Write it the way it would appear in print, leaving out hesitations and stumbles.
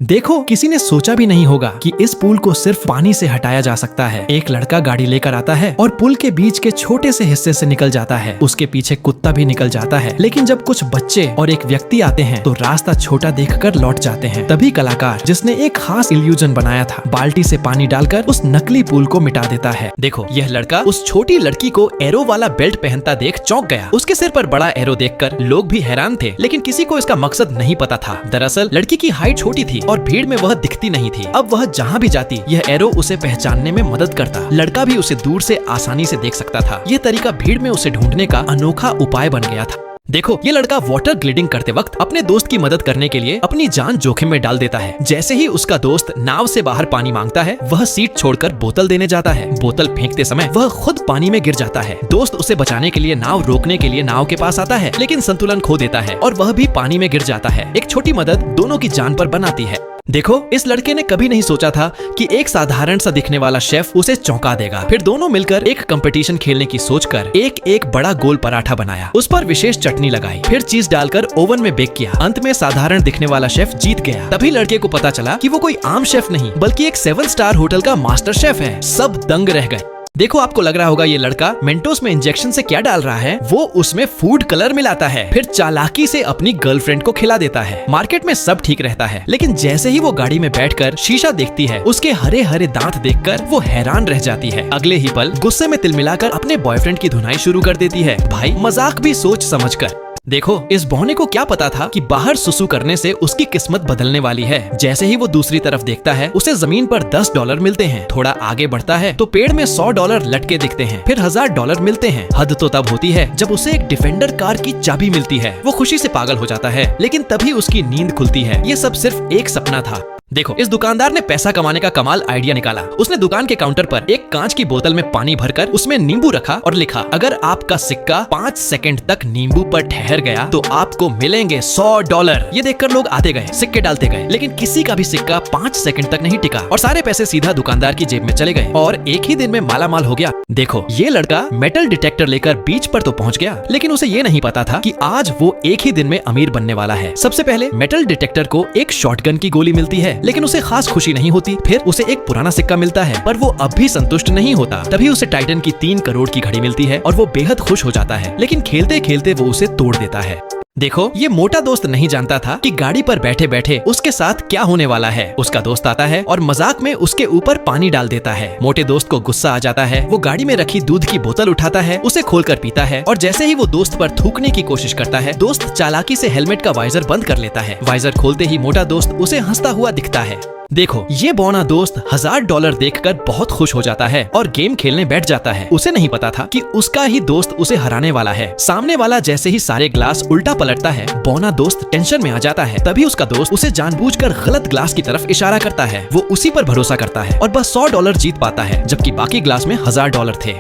देखो, किसी ने सोचा भी नहीं होगा कि इस पुल को सिर्फ पानी से हटाया जा सकता है। एक लड़का गाड़ी लेकर आता है और पुल के बीच के छोटे से हिस्से से निकल जाता है। उसके पीछे कुत्ता भी निकल जाता है, लेकिन जब कुछ बच्चे और एक व्यक्ति आते हैं तो रास्ता छोटा देखकर लौट जाते हैं। तभी कलाकार, जिसने एक खास इल्यूजन बनाया था, बाल्टी से पानी डालकर उस नकली पुल को मिटा देता है। देखो, यह लड़का उस छोटी लड़की को एरो वाला बेल्ट पहनता देख चौंक गया। उसके सिर पर बड़ा एरो देखकर लोग भी हैरान थे, लेकिन किसी को इसका मकसद नहीं पता था। दरअसल लड़की की हाइट छोटी थी और भीड़ में वह दिखती नहीं थी। अब वह जहाँ भी जाती, यह एरो उसे पहचानने में मदद करता। लड़का भी उसे दूर से आसानी से देख सकता था। यह तरीका भीड़ में उसे ढूंढने का अनोखा उपाय बन गया था। देखो, ये लड़का वाटर ग्लिडिंग करते वक्त अपने दोस्त की मदद करने के लिए अपनी जान जोखिम में डाल देता है। जैसे ही उसका दोस्त नाव से बाहर पानी मांगता है, वह सीट छोड़कर बोतल देने जाता है। बोतल फेंकते समय वह खुद पानी में गिर जाता है। दोस्त उसे बचाने के लिए नाव रोकने के लिए नाव के पास आता है, लेकिन संतुलन खो देता है और वह भी पानी में गिर जाता है। एक छोटी मदद दोनों की जान पर बनाती है। देखो, इस लड़के ने कभी नहीं सोचा था कि एक साधारण सा दिखने वाला शेफ उसे चौंका देगा। फिर दोनों मिलकर एक कंपटीशन खेलने की सोचकर एक बड़ा गोल पराठा बनाया, उस पर विशेष चटनी लगाई, फिर चीज डालकर ओवन में बेक किया। अंत में साधारण दिखने वाला शेफ जीत गया। तभी लड़के को पता चला कि वो कोई आम शेफ नहीं, बल्कि एक 7 स्टार होटल का मास्टर शेफ है। सब दंग रह गए। देखो, आपको लग रहा होगा ये लड़का मेंटोस में इंजेक्शन से क्या डाल रहा है। वो उसमें फूड कलर मिलाता है, फिर चालाकी से अपनी गर्लफ्रेंड को खिला देता है। मार्केट में सब ठीक रहता है, लेकिन जैसे ही वो गाड़ी में बैठकर शीशा देखती है, उसके हरे हरे दांत देखकर वो हैरान रह जाती है। अगले ही पल गुस्से में तिलमिलाकर अपने बॉयफ्रेंड की धुनाई शुरू कर देती है। भाई, मजाक भी सोच समझकर। देखो, इस बौने को क्या पता था कि बाहर सुसु करने से उसकी किस्मत बदलने वाली है। जैसे ही वो दूसरी तरफ देखता है, उसे जमीन पर $10 मिलते हैं। थोड़ा आगे बढ़ता है तो पेड़ में $100 लटके दिखते हैं, फिर $1000 मिलते हैं। हद तो तब होती है जब उसे एक डिफेंडर कार की चाबी मिलती है। वो खुशी से पागल हो जाता है, लेकिन तभी उसकी नींद खुलती है। ये सब सिर्फ एक सपना था। देखो, इस दुकानदार ने पैसा कमाने का कमाल आइडिया निकाला। उसने दुकान के काउंटर पर एक कांच की बोतल में पानी भरकर उसमें नींबू रखा और लिखा, अगर आपका सिक्का 5 सेकंड तक नींबू पर ठहर गया तो आपको मिलेंगे $100। ये देखकर लोग आते गए, सिक्के डालते गए, लेकिन किसी का भी सिक्का 5 सेकंड तक नहीं टिका और सारे पैसे सीधा दुकानदार की जेब में चले गए और एक ही दिन में मालामाल हो गया। देखो, ये लड़का मेटल डिटेक्टर लेकर बीच पर तो पहुंच गया, लेकिन उसे ये नहीं पता था कि आज वो एक ही दिन में अमीर बनने वाला है। सबसे पहले मेटल डिटेक्टर को एक शॉटगन की गोली मिलती है, लेकिन उसे खास खुशी नहीं होती। फिर उसे एक पुराना सिक्का मिलता है, पर वो अब भी संतुष्ट नहीं होता। तभी उसे टाइटन की 3 करोड़ की घड़ी मिलती है और वो बेहद खुश हो जाता है, लेकिन खेलते खेलते वो उसे तोड़ देता है। देखो, ये मोटा दोस्त नहीं जानता था कि गाड़ी पर बैठे बैठे उसके साथ क्या होने वाला है। उसका दोस्त आता है और मजाक में उसके ऊपर पानी डाल देता है। मोटे दोस्त को गुस्सा आ जाता है। वो गाड़ी में रखी दूध की बोतल उठाता है, उसे खोलकर पीता है और जैसे ही वो दोस्त पर थूकने की कोशिश करता है, दोस्त चालाकी से हेलमेट का वाइजर बंद कर लेता है। वाइजर खोलते ही मोटा दोस्त उसे हंसता हुआ दिखता है। देखो, ये बौना दोस्त $1000 देखकर बहुत खुश हो जाता है और गेम खेलने बैठ जाता है। उसे नहीं पता था कि उसका ही दोस्त उसे हराने वाला है। सामने वाला जैसे ही सारे ग्लास उल्टा पलटता है, बौना दोस्त टेंशन में आ जाता है। तभी उसका दोस्त उसे जानबूझकर गलत ग्लास की तरफ इशारा करता है। वो उसी पर भरोसा करता है और बस $100 जीत पाता है, जबकि बाकी ग्लास में $1000 थे।